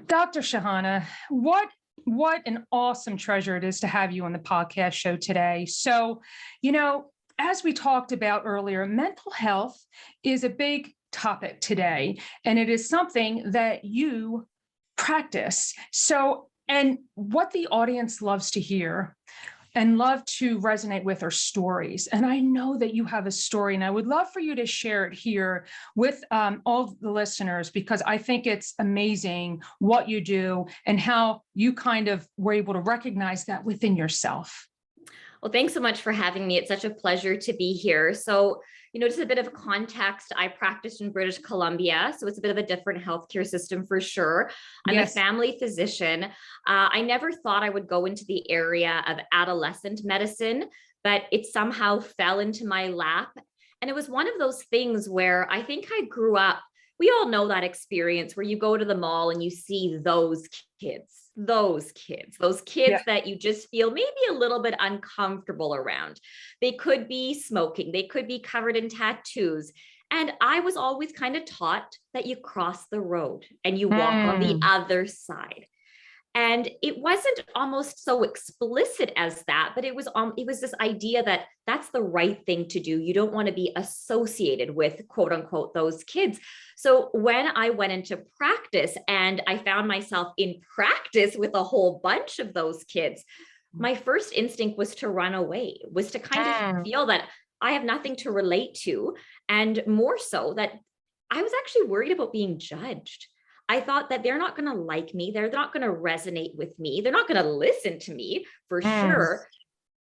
Dr. Shahana, what an awesome treasure it is to have you on the podcast show today. So, as we talked about earlier, mental health is a big topic today, and it is something that you practice. So, and what the audience loves to hear and love to resonate with are stories. And I know that you have a story, and I would love for you to share it here with all the listeners, because I think it's amazing what you do and how you kind of were able to recognize that within yourself. Well, thanks so much for having me. It's such a pleasure to be here. So, just a bit of context, I practiced in British Columbia, so it's a bit of a different healthcare system for sure. I'm a family physician. I never thought I would go into the area of adolescent medicine, but it somehow fell into my lap. And it was one of those things where I think I grew up. We all know that experience where you go to the mall and you see those kids that you just feel maybe a little bit uncomfortable around. They could be smoking, they could be covered in tattoos. And I was always kind of taught that you cross the road and you walk on the other side. And it wasn't almost so explicit as that, but it was this idea that that's the right thing to do. You don't want to be associated with, quote unquote, those kids. So when I went into practice and I found myself in practice with a whole bunch of those kids, my first instinct was to run away, was to kind of feel that I have nothing to relate to. And more so that I was actually worried about being judged. I thought that they're not going to like me. They're not going to resonate with me. They're not going to listen to me for sure.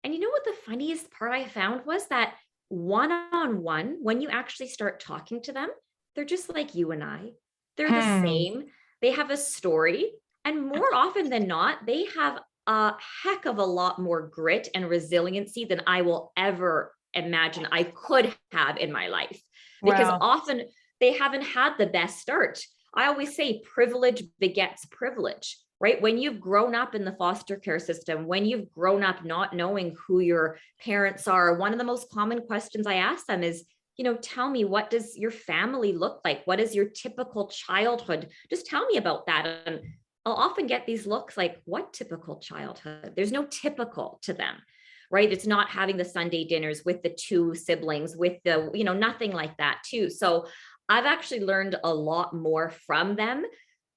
And you know what the funniest part I found was that one-on-one, when you actually start talking to them, they're just like you and I. They're the same. They have a story. And more often than not, they have a heck of a lot more grit and resiliency than I will ever imagine I could have in my life. Because often they haven't had the best start. I always say privilege begets privilege, right? When you've grown up in the foster care system, when you've grown up not knowing who your parents are, one of the most common questions I ask them is, tell me, what does your family look like? What is your typical childhood? Just tell me about that. And I'll often get these looks like, what typical childhood? There's no typical to them, right? It's not having the Sunday dinners with the two siblings, with the, nothing like that too. So I've actually learned a lot more from them,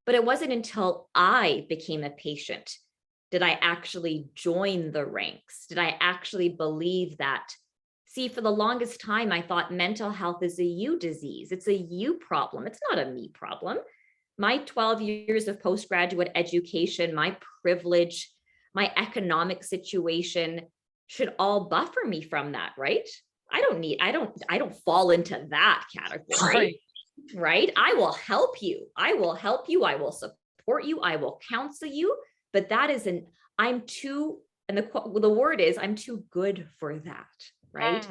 but it wasn't until I became a patient did I actually join the ranks. Did I actually believe that? See, for the longest time, I thought mental health is a you disease. It's a you problem. It's not a me problem. My 12 years of postgraduate education, my privilege, my economic situation should all buffer me from that, right? I don't fall into that category, right? I will help you. I will support you. I will counsel you. But that isn't, I'm too, and the word is, I'm too good for that, right?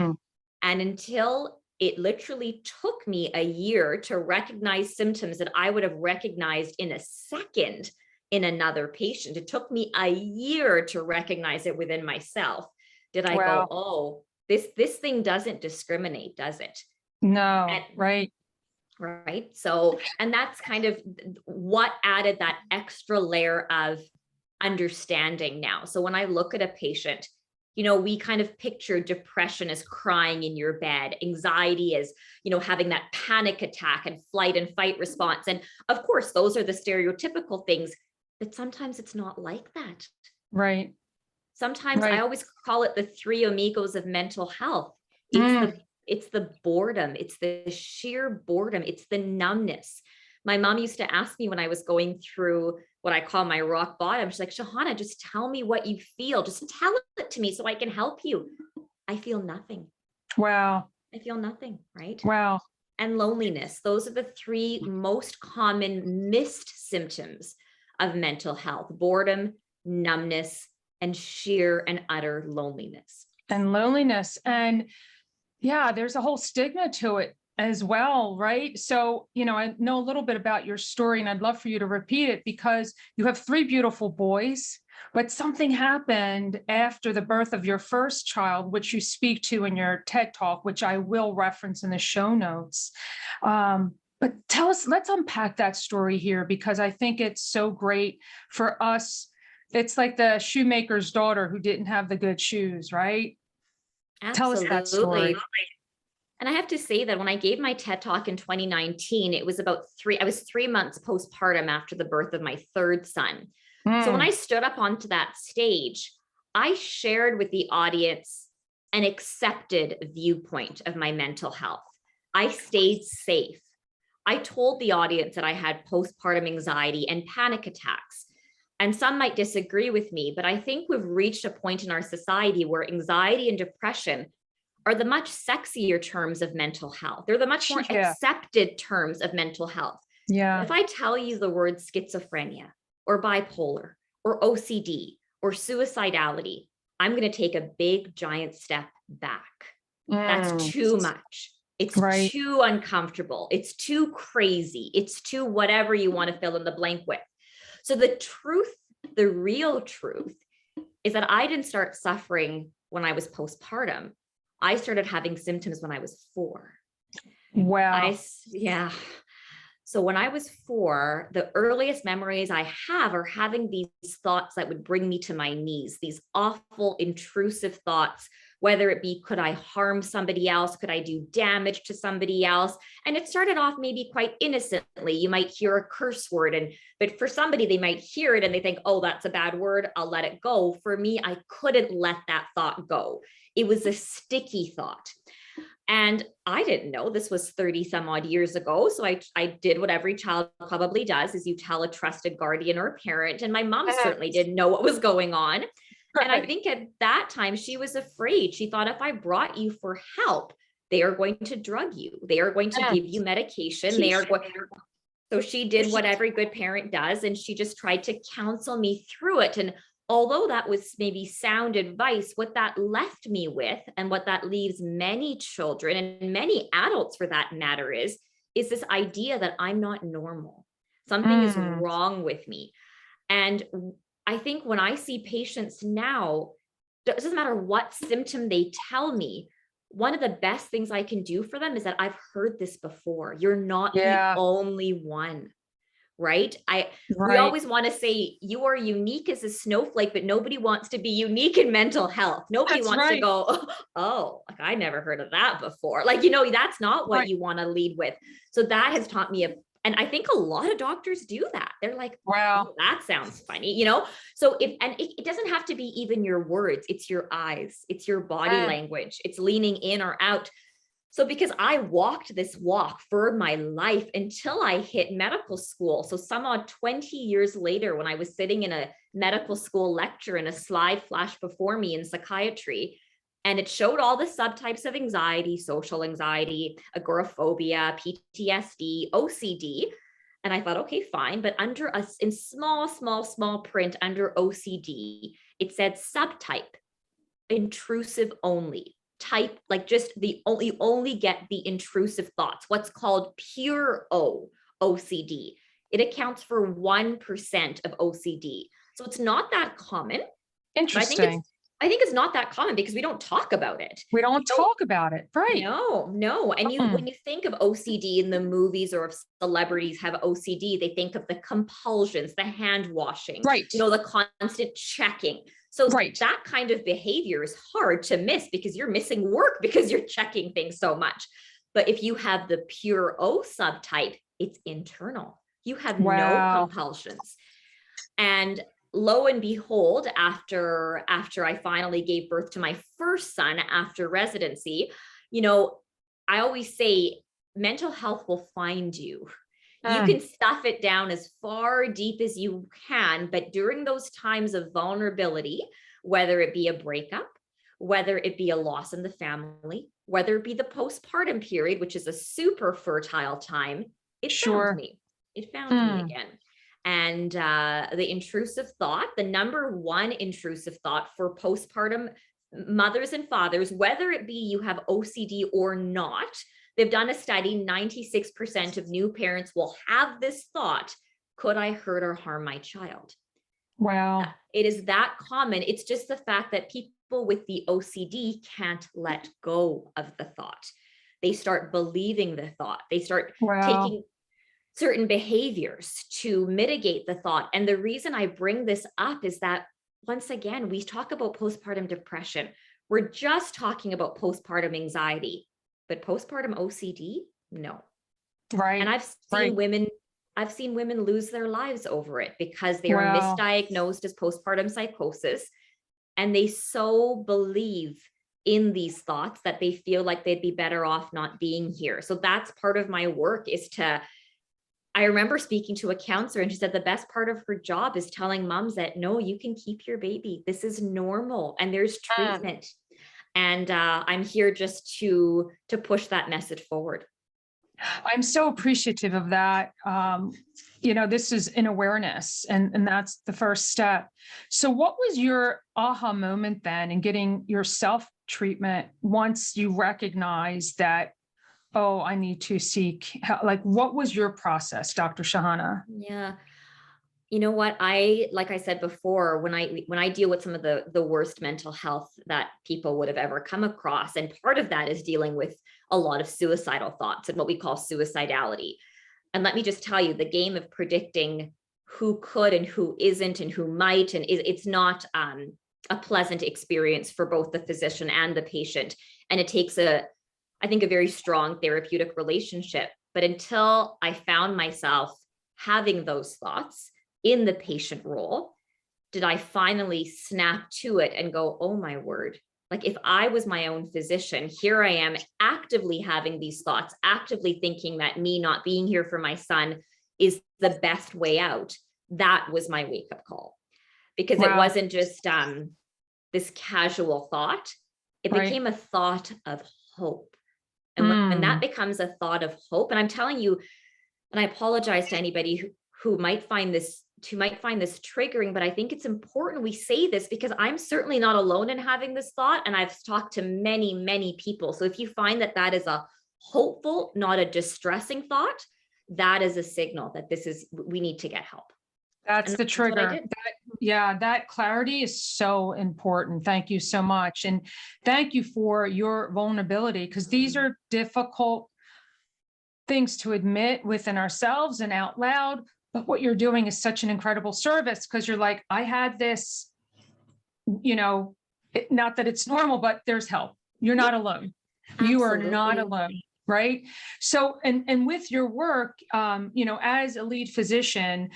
And until it literally took me a year to recognize symptoms that I would have recognized in a second in another patient, it took me a year to recognize it within myself. Did I go, oh, this thing doesn't discriminate, does it? No, right. So, and that's kind of what added that extra layer of understanding now. So when I look at a patient, we kind of picture depression as crying in your bed, anxiety as, having that panic attack and flight and fight response. And of course, those are the stereotypical things, but sometimes it's not like that. Right. Sometimes I always call it the three amigos of mental health. It's the boredom. It's the sheer boredom. It's the numbness. My mom used to ask me when I was going through what I call my rock bottom. She's like, Shahana, just tell me what you feel. Just tell it to me so I can help you. I feel nothing. Wow. I feel nothing, right? Wow. And loneliness. Those are the three most common missed symptoms of mental health: boredom, numbness, and sheer and utter loneliness. And yeah, there's a whole stigma to it as well, right? So, I know a little bit about your story, and I'd love for you to repeat it, because you have three beautiful boys, but something happened after the birth of your first child, which you speak to in your TED Talk, which I will reference in the show notes. But tell us, let's unpack that story here because I think it's so great for us. It's like the shoemaker's daughter who didn't have the good shoes, right? Tell us that Absolutely. story. And I have to say that when I gave my TED Talk in 2019, it was I was 3 months postpartum after the birth of my third son. So when I Mm, stood up onto that stage, I shared with the audience an accepted viewpoint of my mental health. I stayed safe. I told the audience that I had postpartum anxiety and panic attacks. And some might disagree with me, but I think we've reached a point in our society where anxiety and depression are the much sexier terms of mental health. They're the much more yeah, accepted terms of mental health. yeah. If I tell you the word schizophrenia or bipolar or OCD or suicidality, I'm going to take a big, giant step back. That's Mm, too much. It's right. too uncomfortable. It's too crazy. It's too whatever you want to fill in the blank with. So the truth, the real truth, is that I didn't start suffering when I was postpartum. I started having symptoms when I was 4. Wow. Yeah. So when I was 4, the earliest memories I have are having these thoughts that would bring me to my knees, these awful, intrusive thoughts, whether it be, could I harm somebody else? Could I do damage to somebody else? And it started off maybe quite innocently. You might hear a curse word, but for somebody, they might hear it and they think, oh, that's a bad word, I'll let it go. For me, I couldn't let that thought go. It was a sticky thought. And I didn't know this was 30 some odd years ago. So I did what every child probably does, is you tell a trusted guardian or a parent. And my mom certainly didn't know what was going on. And I Right. think at that time she was afraid. She thought, if I brought you for help, they are going to drug you. They are going to give you medication. They are going. So she did what every good parent does. And she just tried to counsel me through it. And although that was maybe sound advice, what that left me with, and what that leaves many children and many adults for that matter, is this idea that I'm not normal. Something is Mm, wrong with me. And I think when I see patients now, it doesn't matter what symptom they tell me, one of the best things I can do for them is that I've heard this before. You're not the yeah. only one. Right? We Right. always want to say you are unique as a snowflake, but nobody wants to be unique in mental health. Nobody That's wants to right. go, oh, like I never heard of that before. Like, that's not what Right. you want to lead with. So that has taught me and I think a lot of doctors do that. They're like, Wow. oh, that sounds funny. So it doesn't have to be even your words, it's your eyes, it's your body Mm, language, it's leaning in or out. So because I walked this walk for my life until I hit medical school. So some odd 20 years later, when I was sitting in a medical school lecture and a slide flashed before me in psychiatry, and it showed all the subtypes of anxiety, social anxiety, agoraphobia, PTSD, OCD. And I thought, okay, fine. But under us in small, small, small print under OCD, it said subtype, intrusive only. Type, like just you only get the intrusive thoughts, what's called pure OCD. It accounts for 1% of OCD. So it's not that common, but interesting. I think it's not that common because we don't talk about it. We don't talk about it. Right. No. And when Mm, you think of OCD in the movies, or if celebrities have OCD, they think of the compulsions, the hand washing, right. the constant checking. So Right. that kind of behavior is hard to miss because you're missing work because you're checking things so much. But if you have the pure O subtype, it's internal. You have no Wow. compulsions. And lo and behold, after I finally gave birth to my first son after residency, you know, I always say mental health will find you. You Mm, can stuff it down as far deep as you can, but during those times of vulnerability, whether it be a breakup, whether it be a loss in the family, whether it be the postpartum period, which is a super fertile time, it found sure. me. It found me Mm, again. And the intrusive thought, the number one intrusive thought for postpartum mothers and fathers, whether it be you have OCD or not, they've done a study, 96% of new parents will have this thought, could I hurt or harm my child? wow. It is that common. It's just the fact that people with the OCD can't let go of the thought. They start believing the thought. They start Wow. taking certain behaviors to mitigate the thought. And the reason I bring this up is that, once again, we talk about postpartum depression. We're just talking about postpartum anxiety, but postpartum OCD, no. Right. And I've seen women lose their lives over it because they are Wow. misdiagnosed as postpartum psychosis. And they so believe in these thoughts that they feel like they'd be better off not being here. So that's part of my work, is to, I remember speaking to a counselor and she said the best part of her job is telling moms that, no, you can keep your baby. This is normal and there's treatment. And I'm here just to push that message forward. I'm so appreciative of that. This is an awareness, and that's the first step. So what was your aha moment then in getting your self treatment once you recognized that, oh, I need to seek help? Like, what was your process, Dr. Shahana? Yeah. You know what? Like I said before, when I deal with some of the worst mental health that people would have ever come across, and part of that is dealing with a lot of suicidal thoughts and what we call suicidality. And let me just tell you, the game of predicting who could and who isn't and who might, and it's not a pleasant experience for both the physician and the patient. And it takes I think, a very strong therapeutic relationship. But until I found myself having those thoughts in the patient role, did I finally snap to it and go, oh my word, like if I was my own physician, here I am actively having these thoughts, actively thinking that me not being here for my son is the best way out. That was my wake-up call, because it wasn't just this casual thought. It became a thought of hope. And when that becomes a thought of hope, and I'm telling you, and I apologize to anybody who might find this triggering, but I think it's important we say this, because I'm certainly not alone in having this thought. And I've talked to many, many people. So if you find that that is a hopeful, not a distressing thought, that is a signal that we need to get help. That's the trigger. That clarity is so important. Thank you so much. And thank you for your vulnerability, because these are difficult things to admit within ourselves and out loud. But what you're doing is such an incredible service, because you're like, I had this, not that it's normal, but there's help. You're not alone. Absolutely. You are not alone. Right. So, and with your work, as a lead physician,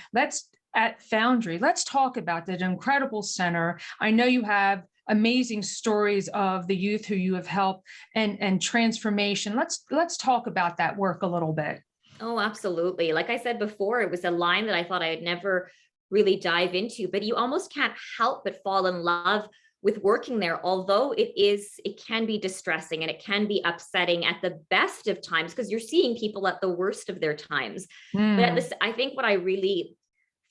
at Foundry, let's talk about that incredible center. I know you have amazing stories of the youth who you have helped and transformation. Let's talk about that work a little bit. Oh, absolutely. Like I said before, it was a line that I thought I'd never really dive into, but you almost can't help but fall in love with working there. Although it can be distressing and it can be upsetting at the best of times, because you're seeing people at the worst of their times. But I think what I really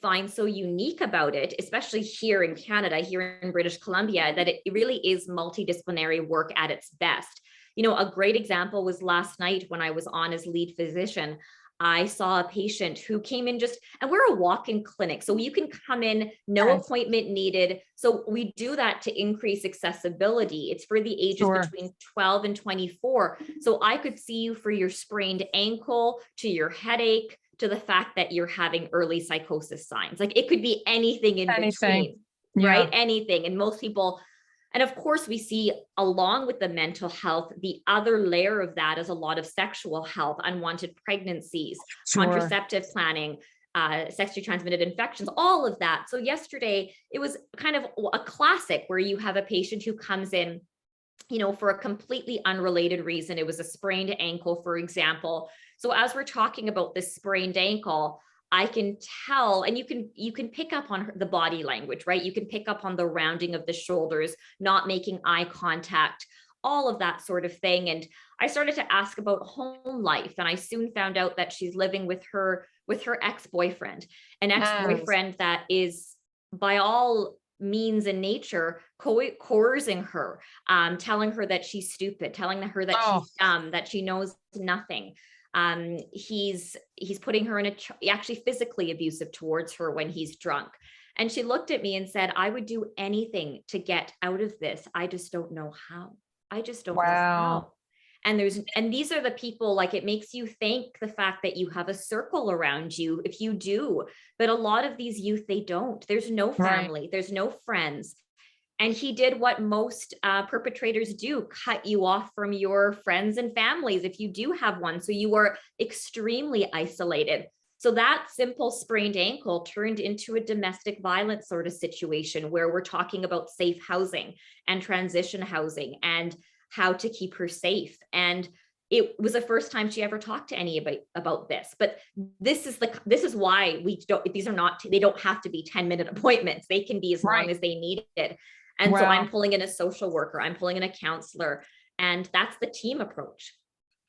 find so unique about it, especially here in Canada, here in British Columbia, that it really is multidisciplinary work at its best. A great example was last night when I was on as lead physician. I saw a patient who came in and we're a walk-in clinic, so you can come in, no appointment needed. So we do that to increase accessibility. It's for the ages between 12 and 24. So I could see you for your sprained ankle, to your headache, to the fact that you're having early psychosis signs. Like it could be anything in between, right? Anything. And most people, and of course we see, along with the mental health, the other layer of that is a lot of sexual health, unwanted pregnancies, contraceptive planning, sexually transmitted infections, all of that. So yesterday it was kind of a classic where you have a patient who comes in, for a completely unrelated reason. It was a sprained ankle, for example. So as we're talking about this sprained ankle, I can tell, and you can pick up on the body language, right? You can pick up on the rounding of the shoulders, not making eye contact, all of that sort of thing. And I started to ask about home life, and I soon found out that she's living with her ex-boyfriend, an ex-boyfriend that is, by all means in nature, coercing her, telling her that she's stupid, telling her that she's dumb, that she knows nothing. He's putting her in actually physically abusive towards her when he's drunk. And she looked at me and said, I would do anything to get out of this. I just don't know how. I just don't know how. And these are the people, like, it makes you thank the fact that you have a circle around you if you do. But a lot of these youth, they don't. There's no Right. family, there's no friends. And he did what most perpetrators do, cut you off from your friends and families if you do have one. So you are extremely isolated. So that simple sprained ankle turned into a domestic violence sort of situation where we're talking about safe housing and transition housing and how to keep her safe. And it was the first time she ever talked to anybody about this. But this is why they don't have to be 10-minute appointments. They can be as long as they need it. And so I'm pulling in a social worker, I'm pulling in a counselor, and that's the team approach.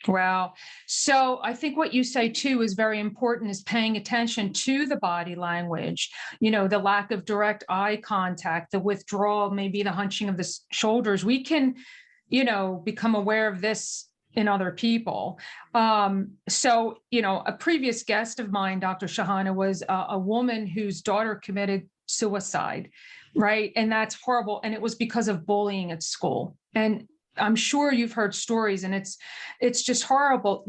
Wow. So I think what you say too is very important, is paying attention to the body language, the lack of direct eye contact, the withdrawal, maybe the hunching of the shoulders. We can, become aware of this in other people. So, a previous guest of mine, Dr. Shahana, was a woman whose daughter committed suicide, right? And that's horrible. And it was because of bullying at school. And I'm sure you've heard stories, and it's just horrible,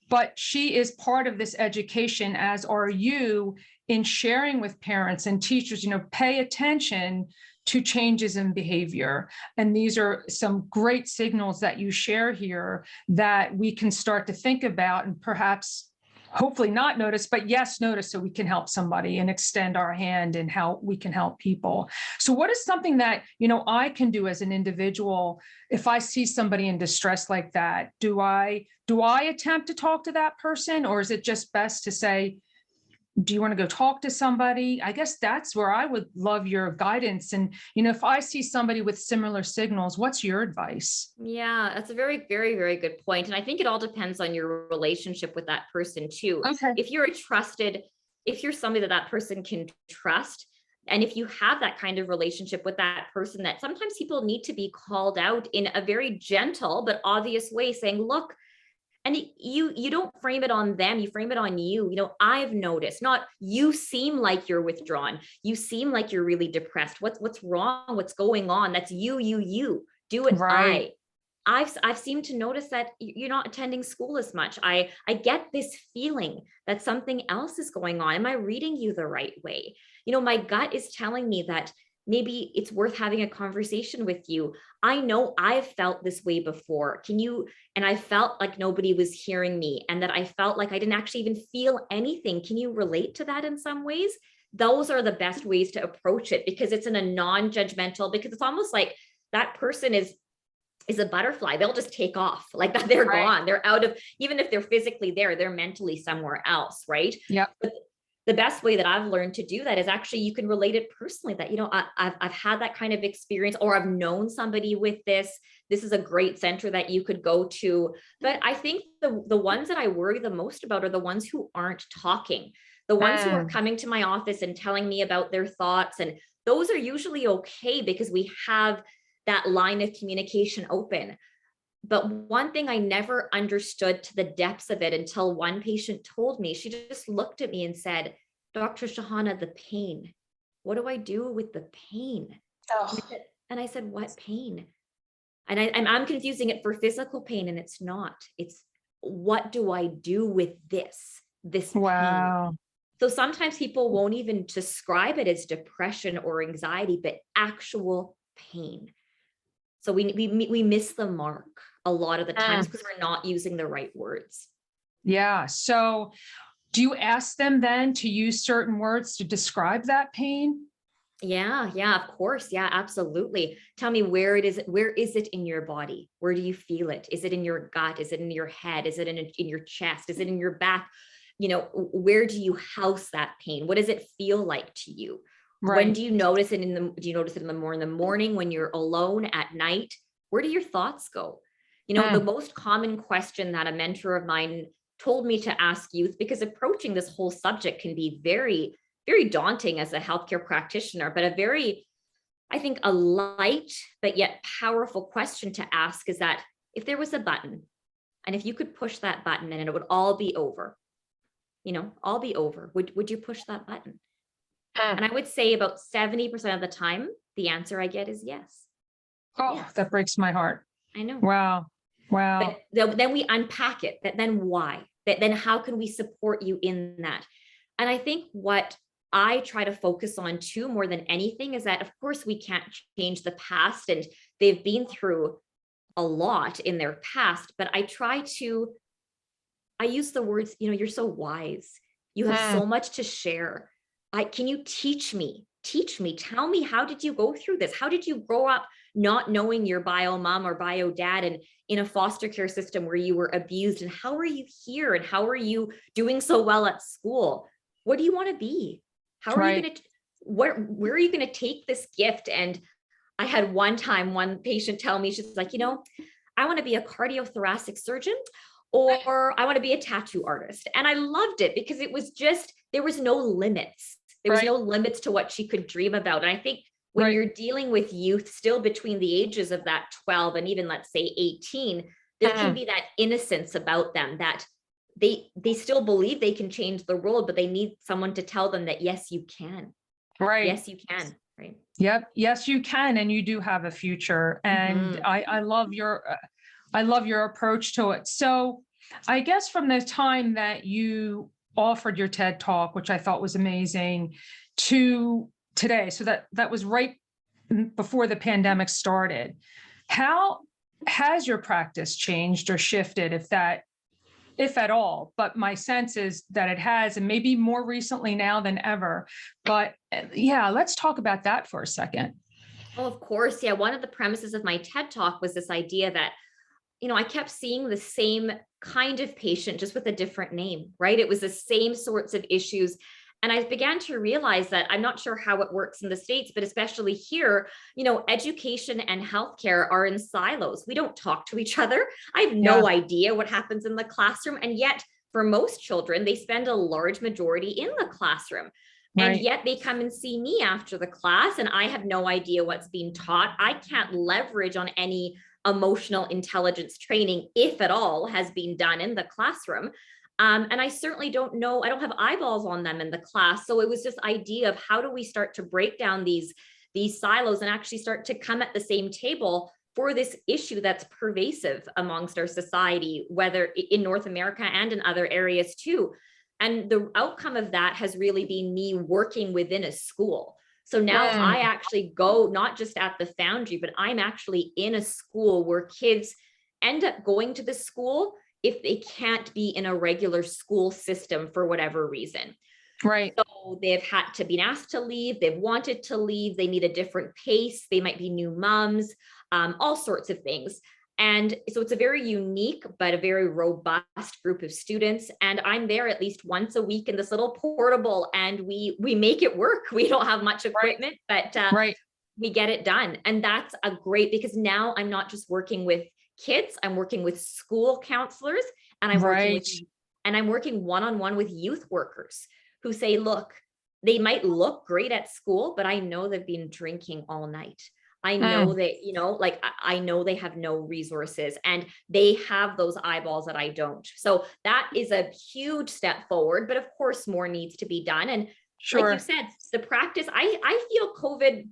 but she is part of this education, as are you, in sharing with parents and teachers, pay attention to changes in behavior. And these are some great signals that you share here that we can start to think about, and perhaps hopefully not notice, but yes, notice, so we can help somebody and extend our hand and how we can help people. So what is something that, I can do as an individual if I see somebody in distress like that? Do I attempt to talk to that person, or is it just best to say, do you want to go talk to somebody? I guess that's where I would love your guidance. And, if I see somebody with similar signals, what's your advice? Yeah, that's a very, very, very good point. And I think it all depends on your relationship with that person too. Okay. If you're somebody that person can trust, and if you have that kind of relationship with that person, that sometimes people need to be called out in a very gentle but obvious way, saying, look, and you don't frame it on them, you frame it on you. I've noticed, not you seem like you're withdrawn, you seem like you're really depressed. What's wrong? What's going on? That's you. Do it. Right. I've seemed to notice that you're not attending school as much. I get this feeling that something else is going on. Am I reading you the right way? My gut is telling me that maybe it's worth having a conversation with you. I know I've felt this way before. And I felt like nobody was hearing me, and that I felt like I didn't actually even feel anything. Can you relate to that in some ways? Those are the best ways to approach it, because it's in a non-judgmental, because it's almost like that person is a butterfly. They'll just take off like that. They're gone. They're out of, even if they're physically there, they're mentally somewhere else. Right. Yeah. But the best way that I've learned to do that is actually, you can relate it personally, that, I've had that kind of experience, or I've known somebody with this. This is a great center that you could go to. But I think the ones that I worry the most about are the ones who aren't talking, the ones who are coming to my office and telling me about their thoughts. And those are usually okay, because we have that line of communication open. But one thing I never understood to the depths of it until one patient told me. She just looked at me and said, Dr. Shahana, the pain. What do I do with the pain? Oh. And I said, what pain? And I'm confusing it for physical pain, and it's not. It's, what do I do with this Wow. pain? So sometimes people won't even describe it as depression or anxiety, but actual pain. So we miss the mark a lot of the times because we're not using the right words. Yeah. So do you ask them then to use certain words to describe that pain? Yeah, of course. Yeah, absolutely. Tell me where it is. Where is it in your body? Where do you feel it? Is it in your gut? Is it in your head? Is it in your chest? Is it in your back? Where do you house that pain? What does it feel like to you? Right. When do you notice it do you notice it in the morning, when you're alone, at night? Where do your thoughts go? The most common question that a mentor of mine told me to ask youth, because approaching this whole subject can be very, very daunting as a healthcare practitioner, but I think a light but yet powerful question to ask is that, if there was a button, and if you could push that button and it would all be over, all be over, would you push that button? And I would say about 70% of the time, the answer I get is yes. Oh, yes. That breaks my heart. I know. Wow. Wow. But then we unpack it. That then why? That then how can we support you in that? And I think what I try to focus on too, more than anything, is that of course we can't change the past, and they've been through a lot in their past, but I use the words, you're so wise. You have Mm, so much to share. Can you teach me? Teach me. Tell me, how did you go through this? How did you grow up not knowing your bio mom or bio dad, and in a foster care system where you were abused? And how are you here? And how are you doing so well at school? What do you want to be? How are you right. going to, where are you going to take this gift? And I had one patient tell me, she's like, I want to be a cardiothoracic surgeon, or I want to be a tattoo artist. And I loved it because it was just, there was no limits. There was Right. no limits to what she could dream about. And I think when Right. you're dealing with youth still between the ages of that 12 and even, let's say, 18, there can Mm, be that innocence about them, that they still believe they can change the world, but they need someone to tell them that, yes, you can. right. Yes, you can. Right. Yep. Yes, you can, and you do have a future. And Mhm. I love your approach to it. So, I guess from the time that you offered your TED talk, which I thought was amazing, to today, so that was right before the pandemic started. How has your practice changed or shifted, if at all? But my sense is that it has, and maybe more recently now than ever. But yeah, let's talk about that for a second. Oh, of course. Yeah. One of the premises of my TED talk was this idea that, I kept seeing the same kind of patient, just with a different name, right? It was the same sorts of issues. And I began to realize that, I'm not sure how it works in the States, but especially here, education and healthcare are in silos. We don't talk to each other. I have Yeah. no idea what happens in the classroom. And yet, for most children, they spend a large majority in the classroom. And Right. yet they come and see me after the class, and I have no idea what's being taught. I can't leverage on any emotional intelligence training, if at all, has been done in the classroom. And I certainly don't know, I don't have eyeballs on them in the class. So it was this idea of, how do we start to break down these silos and actually start to come at the same table for this issue that's pervasive amongst our society, whether in North America and in other areas too. And the outcome of that has really been me working within a school. So now I Mm, actually go not just at the Foundry, but I'm actually in a school where kids end up going to the school if they can't be in a regular school system for whatever reason. right. So they've had to be asked to leave, they've wanted to leave, they need a different pace, they might be new moms, all sorts of things. And so it's a very unique, but a very robust group of students. And I'm there at least once a week in this little portable, and we make it work. We don't have much Right. equipment, but Right. we get it done. And that's a great, because now I'm not just working with kids, I'm working with school counselors, and Right. I'm working one-on-one with youth workers who say, look, they might look great at school, but I know they've been drinking all night. I know Mm, that, like I know they have no resources, and they have those eyeballs that I don't. So that is a huge step forward, but of course more needs to be done. And like you sure. said, the practice, I feel COVID,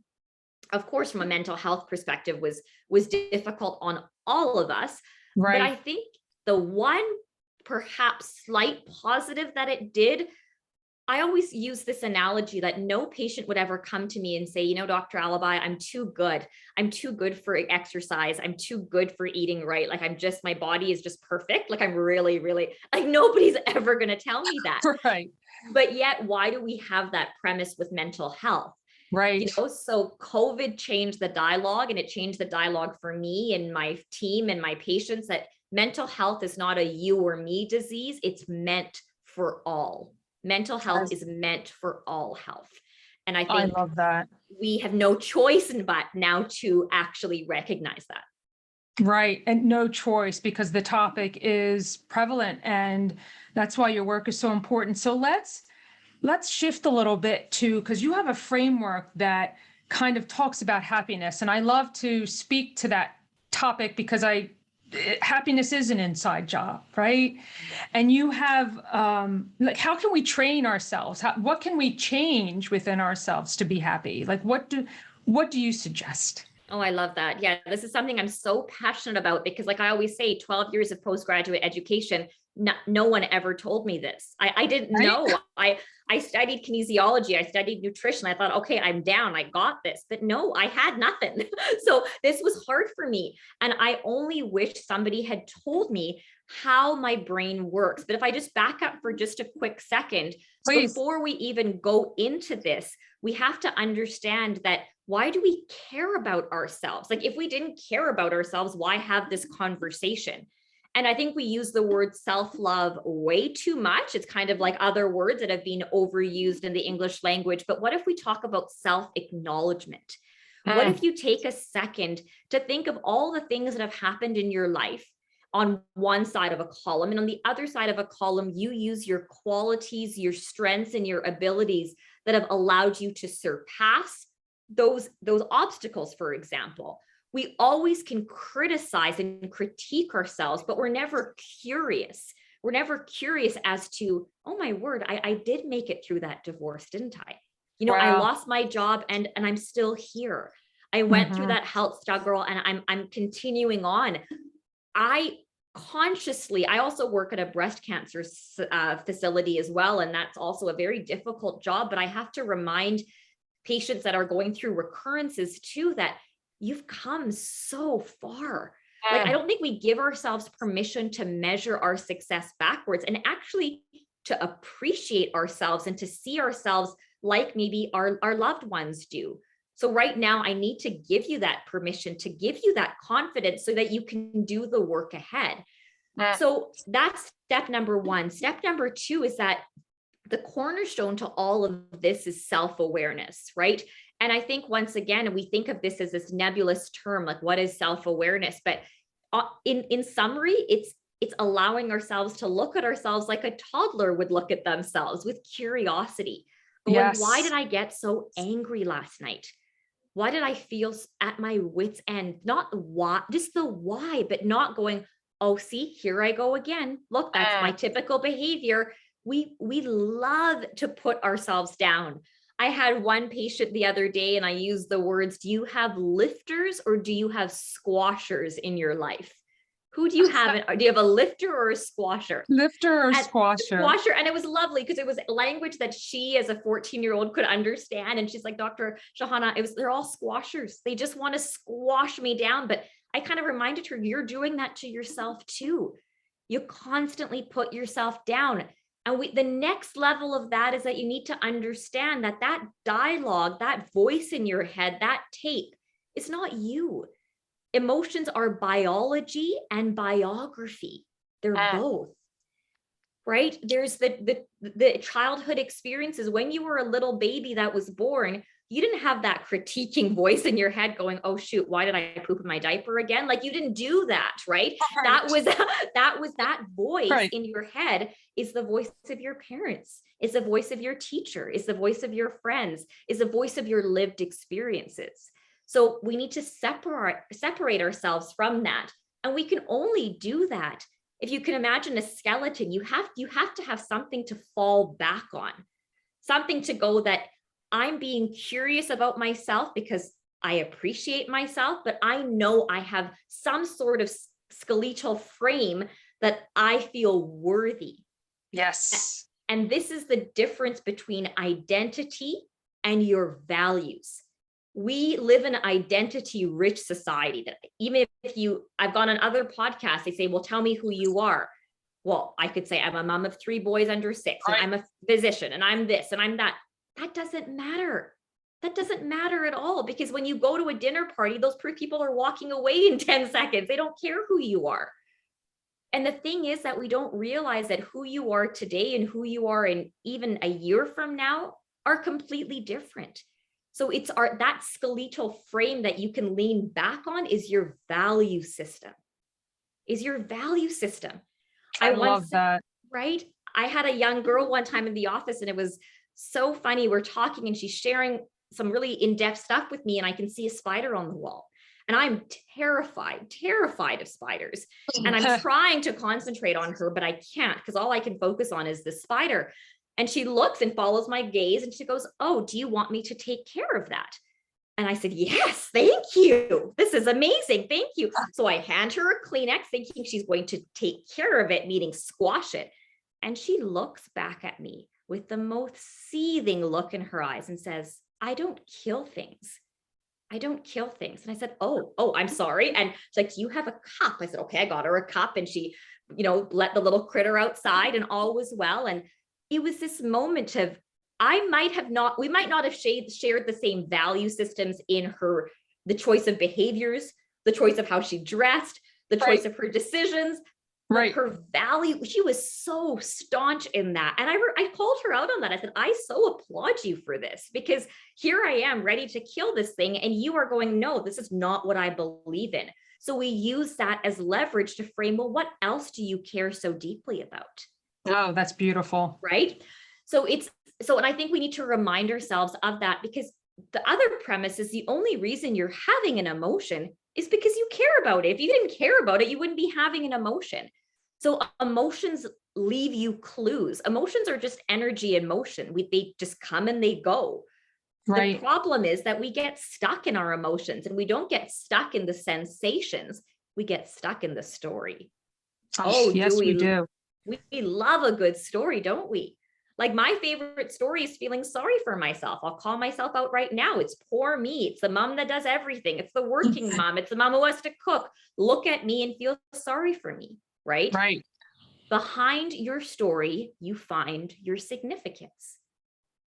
of course, from a mental health perspective, was difficult on all of us. But Right. I think the one perhaps slight positive that it did, I always use this analogy that no patient would ever come to me and say, Dr. Alibhai, I'm too good. I'm too good for exercise. I'm too good for eating right. Like, my body is just perfect. Like, I'm really, really, like, nobody's ever going to tell me that. Right. But yet, why do we have that premise with mental health? Right. So COVID changed the dialogue, and it changed the dialogue for me and my team and my patients, that mental health is not a you or me disease. It's meant for all. Mental health Yes, is meant for all health. And I I think love that. we have no choice in but now to actually recognize that. Right. And no choice, because the topic is prevalent, and that's why your work is so important. So let's shift a little bit to, because you have a framework that kind of talks about happiness, and I love to speak to that topic because happiness is an inside job, right? And you have like, how can we train ourselves? What can we change within ourselves to be happy? Like, what do you suggest? Oh, I love that. Yeah, this is something I'm so passionate about because, like I always say, 12 years of postgraduate education, no one ever told me this. I didn't Right? know. I studied kinesiology, I studied nutrition. I thought, okay, I'm down, I got this. But no, I had nothing. So this was hard for me. And I only wish somebody had told me how my brain works. But if I just back up for just a quick second, Please. before we even go into this, we have to understand that why do we care about ourselves? Like, if we didn't care about ourselves, why have this conversation? And I think we use the word self-love way too much. It's kind of like other words that have been overused in the English language. But what if we talk about self-acknowledgement? What Mm. if you take a second to think of all the things that have happened in your life on one side of a column, and on the other side of a column, you use your qualities, your strengths, and your abilities that have allowed you to surpass those obstacles, for example. We always can criticize and critique ourselves, but we're never curious. We're never curious as to, oh my word, I did make it through that divorce, didn't I? You know, I Wow. lost my job and I'm still here. I went through that health struggle and I'm continuing on. I also work at a breast cancer facility as well. And that's also a very difficult job, but I have to remind patients that are going through recurrences too, that you've come so far. Like, I don't think we give ourselves permission to measure our success backwards and actually to appreciate ourselves and to see ourselves like maybe our loved ones do. So right now, I need to give you that permission, to give you that confidence so that you can do the work ahead. So that's step number one. Step number two is that the cornerstone to all of this is self-awareness, right? And I think once again, we think of this as this nebulous term, like what is self-awareness? But in summary, it's allowing ourselves to look at ourselves like a toddler would look at themselves, with curiosity. Going, why did I get so angry last night? Why did I feel at my wit's end? Not why, just the why, but not going, oh, see, here I go again. Look, that's my typical behavior. We love to put ourselves down. I had one patient the other day and I used the words, do you have lifters or do you have squashers in your life? Who do you have? Do you have a lifter or a squasher? Lifter or squasher. squasher? And it was lovely because it was language that she as a 14-year-old could understand. And she's like, Dr. Shahana, they're all squashers. They just want to squash me down. But I kind of reminded her, you're doing that to yourself too. You constantly put yourself down. And the next level of that is that you need to understand that that dialogue, that voice in your head, that tape, it's not you. Emotions are biology and biography. They're both, right? There's the childhood experiences. When you were a little baby that was born, you didn't have that critiquing voice in your head going, oh shoot, why did I poop in my diaper again? Like, you didn't do that, right? That was that voice in your head is the voice of your parents, is the voice of your teacher, is the voice of your friends, is the voice of your lived experiences. So we need to separate ourselves from that. And we can only do that. If you can imagine a skeleton, you have to have something to fall back on, something to go that I'm being curious about myself because I appreciate myself, but I know I have some sort of skeletal frame that I feel worthy. Yes. And this is the difference between identity and your values. We live in an identity-rich society that even if I've gone on other podcasts, they say, well, tell me who you are. Well, I could say I'm a mom of 3 boys under 6, and I'm a physician, and I'm this, and I'm that. That doesn't matter. That doesn't matter at all, because when you go to a dinner party, those people are walking away in 10 seconds. They don't care who you are. And the thing is that we don't realize that who you are today and who you are in even a year from now are completely different. So it's that skeletal frame that you can lean back on is your value system. I love that. Right? I had a young girl one time in the office, and it was so funny. We're talking and she's sharing some really in-depth stuff with me, and I can see a spider on the wall. And I'm terrified of spiders. And I'm trying to concentrate on her, but I can't, because all I can focus on is the spider. And she looks and follows my gaze and she goes, oh, do you want me to take care of that? And I said, yes, thank you. This is amazing. Thank you. So I hand her a Kleenex thinking she's going to take care of it, meaning squash it. And she looks back at me with the most seething look in her eyes and says, I don't kill things. I don't kill things. And I said, oh, I'm sorry. And she's like, you have a cup. I said, okay, I got her a cup. And she, let the little critter outside and all was well. And it was this moment of, we might not have shared the same value systems in the choice of behaviors, the choice of how she dressed, the choice of her decisions, her value. She was so staunch in that. And I called her out on that. I said, I so applaud you for this, because here I am ready to kill this thing. And you are going, no, this is not what I believe in. So we use that as leverage to frame, well, what else do you care so deeply about? Oh, that's beautiful. Right. And I think we need to remind ourselves of that, because the other premise is the only reason you're having an emotion is because you care about it. If you didn't care about it, you wouldn't be having an emotion. So emotions leave you clues. Emotions are just energy in motion. They just come and they go. The problem is that we get stuck in our emotions, and we don't get stuck in the sensations. We get stuck in the story. Yes, we do. We love a good story, don't we? Like, my favorite story is feeling sorry for myself. I'll call myself out right now. It's poor me. It's the mom that does everything. It's the working mom. It's the mom who has to cook. Look at me and feel sorry for me, right? Right. Behind your story, you find your significance.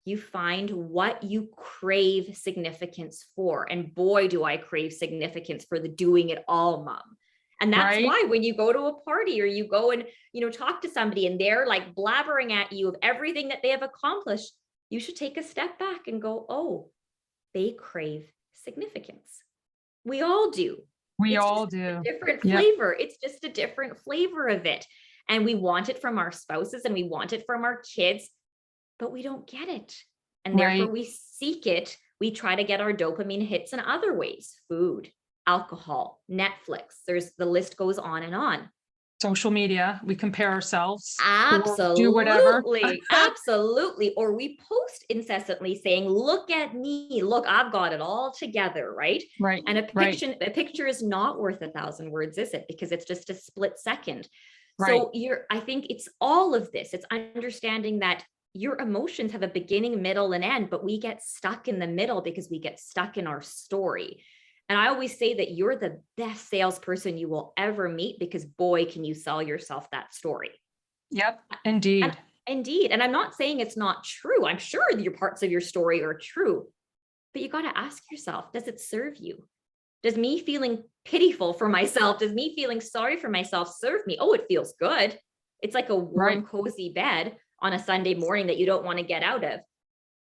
You find what you crave significance for. And boy, do I crave significance for the doing it all mom. And that's why when you go to a party or you go and, talk to somebody and they're like blabbering at you of everything that they have accomplished, you should take a step back and go, oh, they crave significance. We all do. We all do. Different flavor. It's just a different flavor of it. And we want it from our spouses and we want it from our kids, but we don't get it. And therefore we seek it. We try to get our dopamine hits in other ways: food, alcohol, Netflix. The list goes on and on. Social media, we compare ourselves. Absolutely. Do whatever. Absolutely. Or we post incessantly saying, look at me, look, I've got it all together, right? Right. And a picture is not worth 1,000 words, is it? Because it's just a split second. So I think it's all of this. It's understanding that your emotions have a beginning, middle, and end, but we get stuck in the middle because we get stuck in our story. And I always say that you're the best salesperson you will ever meet, because boy, can you sell yourself that story. Yep, indeed. Indeed. And I'm not saying it's not true. I'm sure your parts of your story are true, but you got to ask yourself, does it serve you? Does me feeling pitiful for myself, does me feeling sorry for myself serve me? Oh, it feels good. It's like a warm, cozy bed on a Sunday morning that you don't want to get out of.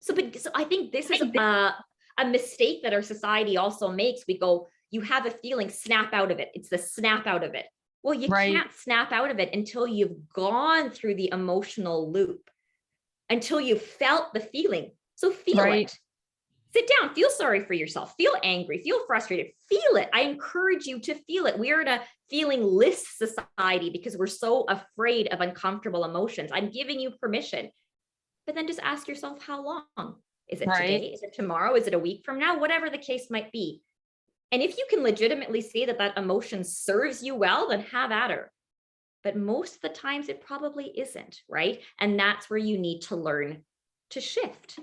So I think this is a mistake that our society also makes. We go, you have a feeling, snap out of it. It's the snap out of it. Well, you can't snap out of it until you've gone through the emotional loop, until you've felt the feeling. So feel it. Sit down, feel sorry for yourself, feel angry, feel frustrated, feel it. I encourage you to feel it. We are in a feeling-less society because we're so afraid of uncomfortable emotions. I'm giving you permission, but then just ask yourself, how long? Is it today? Is it tomorrow? Is it a week from now? Whatever the case might be. And if you can legitimately say that emotion serves you well, then have at her. But most of the times it probably isn't, right? And that's where you need to learn to shift.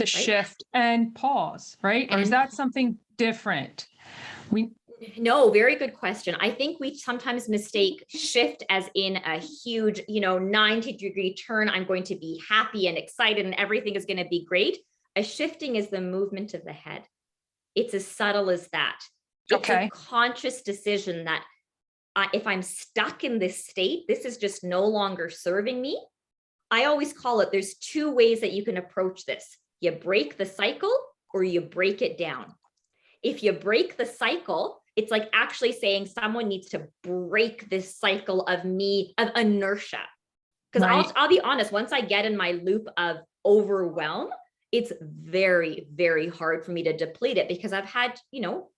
Shift and pause, right? Or is that something different? No, very good question. I think we sometimes mistake shift as in a huge, 90-degree turn. I'm going to be happy and excited and everything is going to be great. A shifting is the movement of the head. It's as subtle as that. It's a conscious decision that if I'm stuck in this state, this is just no longer serving me. I always call it, there's two ways that you can approach this. You break the cycle or you break it down. If you break the cycle, it's like actually saying someone needs to break this cycle of inertia. Because I'll be honest, once I get in my loop of overwhelm, it's very, very hard for me to deplete it because I've had,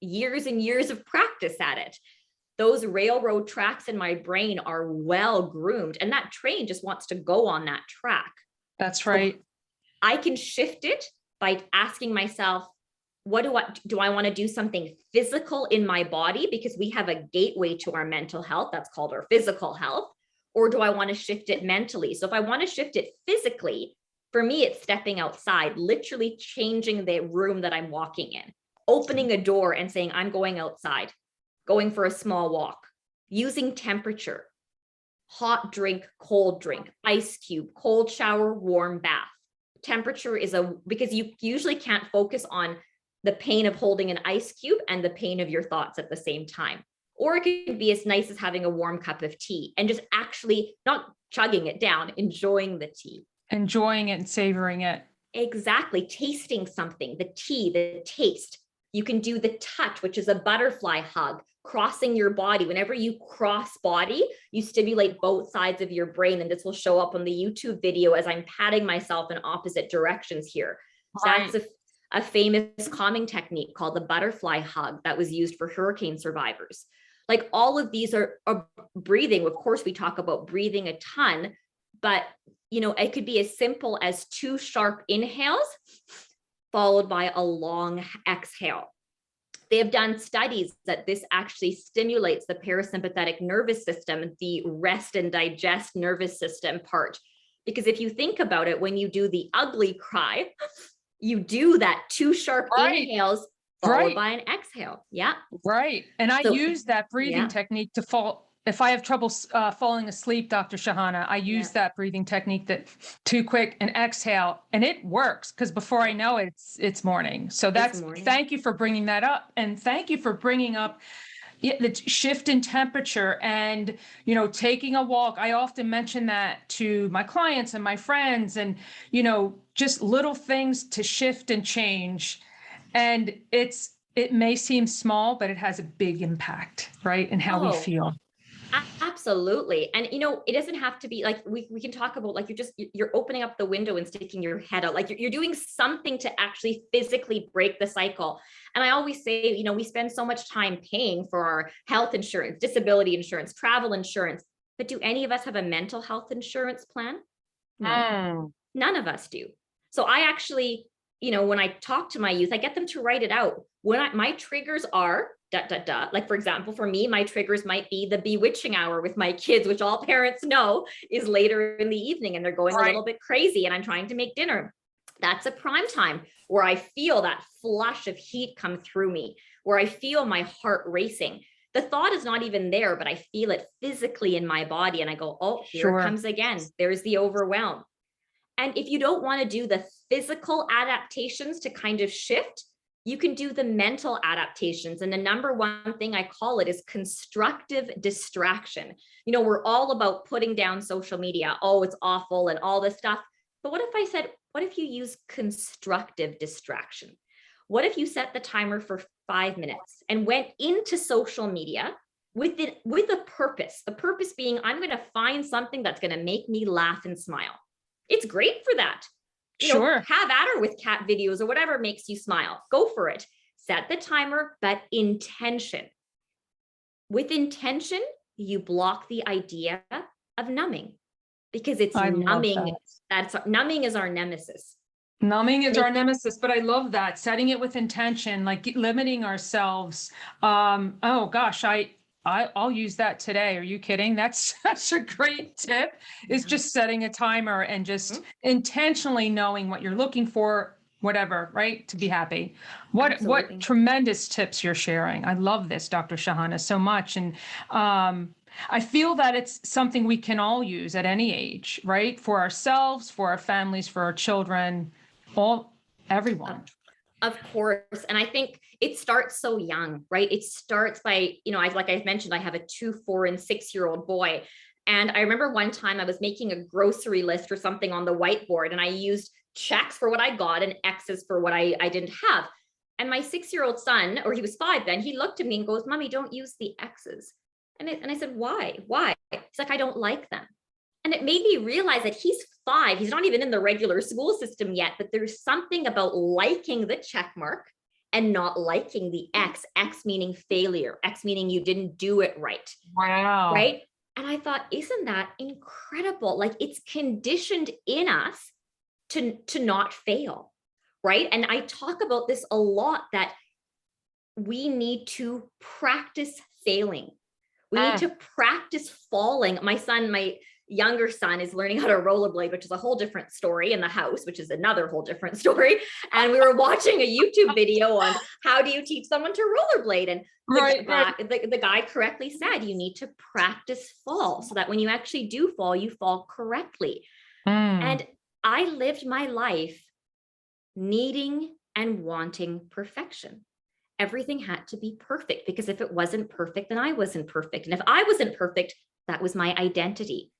years and years of practice at it. Those railroad tracks in my brain are well groomed, and that train just wants to go on that track. That's right. So I can shift it by asking myself, what do I want to do something physical in my body because we have a gateway to our mental health that's called our physical health, or do I want to shift it mentally? So if I want to shift it physically, for me, it's stepping outside, literally changing the room that I'm walking in, opening a door and saying, I'm going outside, going for a small walk, using temperature, hot drink, cold drink, ice cube, cold shower, warm bath. Temperature is because you usually can't focus on the pain of holding an ice cube and the pain of your thoughts at the same time. Or it could be as nice as having a warm cup of tea and just actually not chugging it down, enjoying the tea. Enjoying it and savoring it. Exactly. Tasting something, the tea, the taste. You can do the touch, which is a butterfly hug, crossing your body. Whenever you cross body, you stimulate both sides of your brain. And this will show up on the YouTube video as I'm patting myself in opposite directions here. Right. That's a famous calming technique called the butterfly hug that was used for hurricane survivors. Like all of these are breathing. Of course, we talk about breathing a ton, but it could be as simple as 2 sharp inhales followed by a long exhale. They have done studies that this actually stimulates the parasympathetic nervous system, the rest and digest nervous system part. Because if you think about it, when you do the ugly cry, you do that 2 sharp inhales followed by an exhale. Yeah. Right. And I use that breathing technique to fall. If I have trouble falling asleep, Dr. Shahana, I use that breathing technique, that 2 quick and exhale, and it works because before I know it, it's morning. So thank you for bringing that up. And thank you for bringing up the shift in temperature and, taking a walk. I often mention that to my clients and my friends, and, just little things to shift and change. And it may seem small, but it has a big impact, right? In how we feel. Absolutely. And, it doesn't have to be like, we can talk about like, you're opening up the window and sticking your head out. Like you're doing something to actually physically break the cycle. And I always say, we spend so much time paying for our health insurance, disability insurance, travel insurance, but do any of us have a mental health insurance plan? No, none of us do. So I actually, when I talk to my youth, I get them to write it out. My triggers are ... Like, for example, for me, my triggers might be the bewitching hour with my kids, which all parents know is later in the evening and they're going a little bit crazy and I'm trying to make dinner. That's a prime time where I feel that flush of heat come through me, where I feel my heart racing. The thought is not even there, but I feel it physically in my body. And I go, oh, here it comes again. There's the overwhelm. And if you don't want to do the physical adaptations to kind of shift, you can do the mental adaptations. And the number one thing I call it is constructive distraction. We're all about putting down social media. Oh, it's awful and all this stuff. But what if I said, what if you use constructive distraction? What if you set the timer for 5 minutes and went into social media with a purpose? The purpose being, I'm going to find something that's going to make me laugh and smile. It's great for that. Have at her with cat videos or whatever makes you smile. Go for it. Set the timer, but intention. With intention, you block the idea of numbing because it's numbing. Numbing is our nemesis. Numbing is our nemesis, but I love that. Setting it with intention, like limiting ourselves. Oh gosh, I'll use that today. Are you kidding? That's such a great tip, is just setting a timer and just intentionally knowing what you're looking for, whatever, right? To be happy. What tremendous tips you're sharing. I love this, Dr. Shahana, so much. And I feel that it's something we can all use at any age, right? For ourselves, for our families, for our children, everyone. Of course. And I think it starts so young, right? It starts by, like I mentioned, I have a 2, 4, and 6-year-old boy. And I remember one time I was making a grocery list or something on the whiteboard, and I used checks for what I got and X's for what I didn't have. And my 6-year-old son, or he was 5 then, he looked at me and goes, "Mommy, don't use the X's." And I said, "Why? Why?" He's like, "I don't like them." And it made me realize that he's 5. He's not even in the regular school system yet, but there's something about liking the check mark and not liking the X meaning failure, X meaning you didn't do it right. Wow. Right. And I thought, isn't that incredible? Like, it's conditioned in us to not fail. right? And I talk about this a lot, that we need to practice failing. We need to practice falling. My younger son is learning how to rollerblade, which is a whole different story, in the house, which is another whole different story. And we were watching a YouTube video on how do you teach someone to rollerblade? And the guy correctly said, you need to practice fall so that when you actually do fall, you fall correctly. And I lived my life needing and wanting perfection. Everything had to be perfect, because if it wasn't perfect, then I wasn't perfect. And if I wasn't perfect, that was my identity.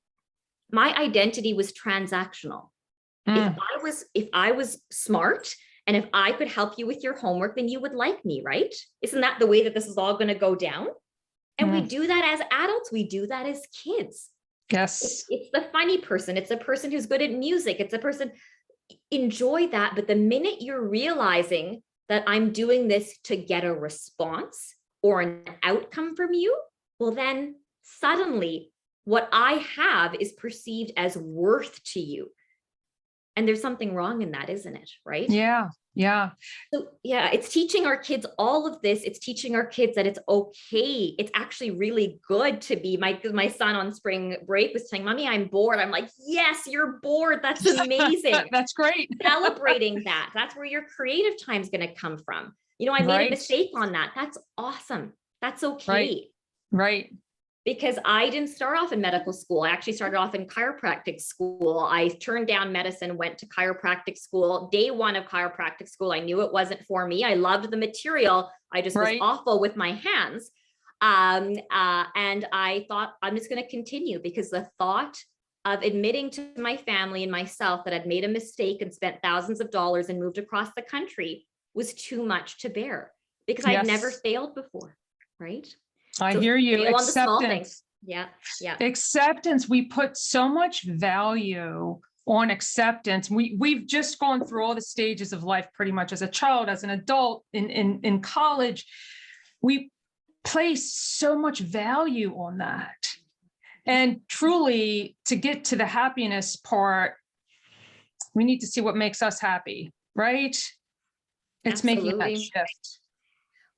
My identity was transactional. If I was smart, and if I could help you with your homework, then you would like me, right? Isn't that the way that this is all going to go down? And we do that as adults. We do that as kids. Yes. It's the funny person. It's a person who's good at music. It's a person, enjoy that. But the minute you're realizing that I'm doing this to get a response or an outcome from you, well, then suddenly what I have is perceived as worth to you. And there's something wrong in that, isn't it? Right? Yeah. Yeah. So yeah, it's teaching our kids all of this. It's teaching our kids that it's okay. It's actually really good to be, my son on spring break was saying, Mommy, I'm bored. I'm like, yes, you're bored. That's amazing. That's great. Celebrating that. That's where your creative time is going to come from. I made a mistake on that. That's awesome. That's okay. Right. Because I didn't start off in medical school. I actually started off in chiropractic school. I turned down medicine, went to chiropractic school. Day one of chiropractic school, I knew it wasn't for me. I loved the material. I just was awful with my hands. And I thought, I'm just going to continue, because the thought of admitting to my family and myself that I'd made a mistake and spent thousands of dollars and moved across the country was too much to bear, because I'd never failed before, right? I hear you. Acceptance. Yeah. Acceptance. We put so much value on acceptance. We've just gone through all the stages of life, pretty much as a child, as an adult, in college. We place so much value on that. And truly, to get to the happiness part, we need to see what makes us happy, right? It's making that shift.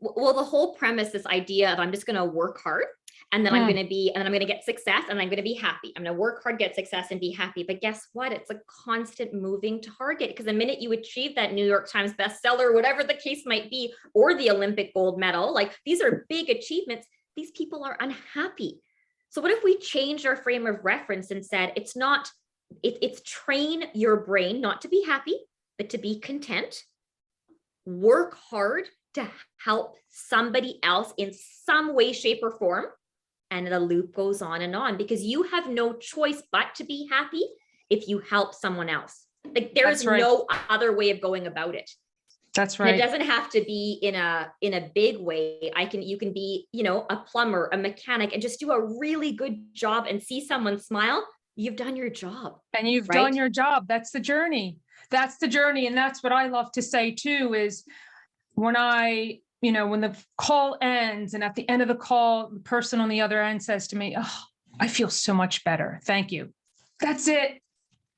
Well, the whole premise, this idea of I'm just going to work hard, and then I'm going to get success, and I'm going to be happy. I'm going to work hard, get success, and be happy. But guess what? It's a constant moving target, because the minute you achieve that New York Times bestseller, whatever the case might be, or the Olympic gold medal, like these are big achievements, these people are unhappy. So what if we changed our frame of reference and said, it's train your brain not to be happy, but to be content, work hard to help somebody else in some way, shape, or form. And the loop goes on, because you have no choice but to be happy if you help someone else. Like there's no other way of going about it. That's right. And it doesn't have to be in a big way. You can be, a plumber, a mechanic, and just do a really good job and see someone smile. You've done your job. And you've done your job. That's the journey. That's the journey. And that's what I love to say too, is when when the call ends, and at the end of the call, the person on the other end says to me, "Oh, I feel so much better. Thank you." That's it.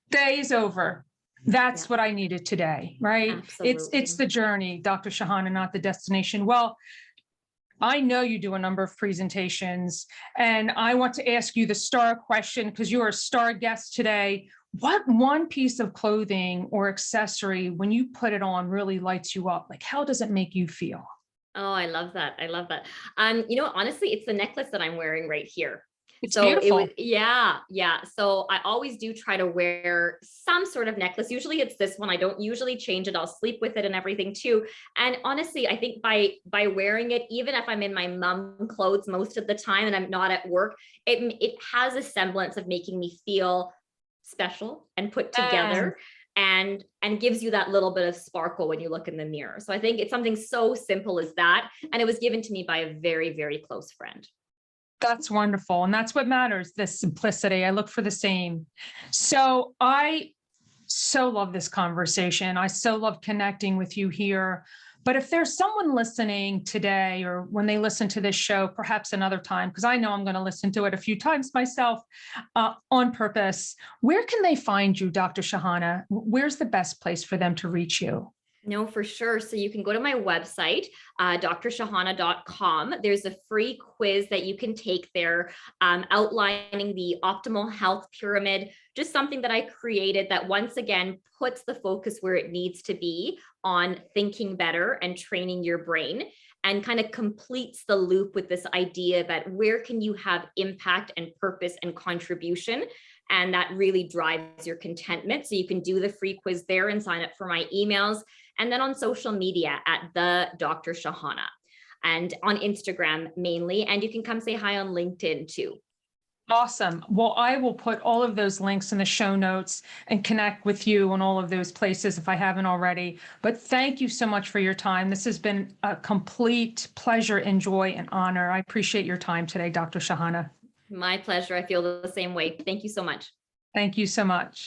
Day is over. That's what I needed today, right? Absolutely. It's the journey, Dr. Shahana, not the destination. Well, I know you do a number of presentations, and I want to ask you the star question, because you are a star guest today. What one piece of clothing or accessory, when you put it on, really lights you up? Like, how does it make you feel? Oh, I love that. Honestly, it's the necklace that I'm wearing right here. It's beautiful. Yeah. So I always do try to wear some sort of necklace. Usually it's this one. I don't usually change it. I'll sleep with it and everything too. And honestly, I think by wearing it, even if I'm in my mom clothes most of the time and I'm not at work, it has a semblance of making me feel special and put together, and gives you that little bit of sparkle when you look in the mirror. So I think it's something so simple as that. And it was given to me by a very, very close friend. That's wonderful. And that's what matters, the simplicity. I look for the same. So I so love this conversation. I so love connecting with you here. But if there's someone listening today, or when they listen to this show, perhaps another time, because I know I'm going to listen to it a few times myself on purpose, where can they find you, Dr. Shahana? Where's the best place for them to reach you? No, for sure. So you can go to my website, drshahana.com. There's a free quiz that you can take there, outlining the optimal health pyramid, just something that I created that once again puts the focus where it needs to be on thinking better and training your brain, and kind of completes the loop with this idea that where can you have impact and purpose and contribution. And that really drives your contentment. So you can do the free quiz there and sign up for my emails. And then on social media at the Dr. Shahana, and on Instagram mainly. And you can come say hi on LinkedIn too. Awesome. Well, I will put all of those links in the show notes and connect with you on all of those places if I haven't already. But thank you so much for your time. This has been a complete pleasure and joy and honor. I appreciate your time today, Dr. Shahana. My pleasure. I feel the same way. Thank you so much. Thank you so much.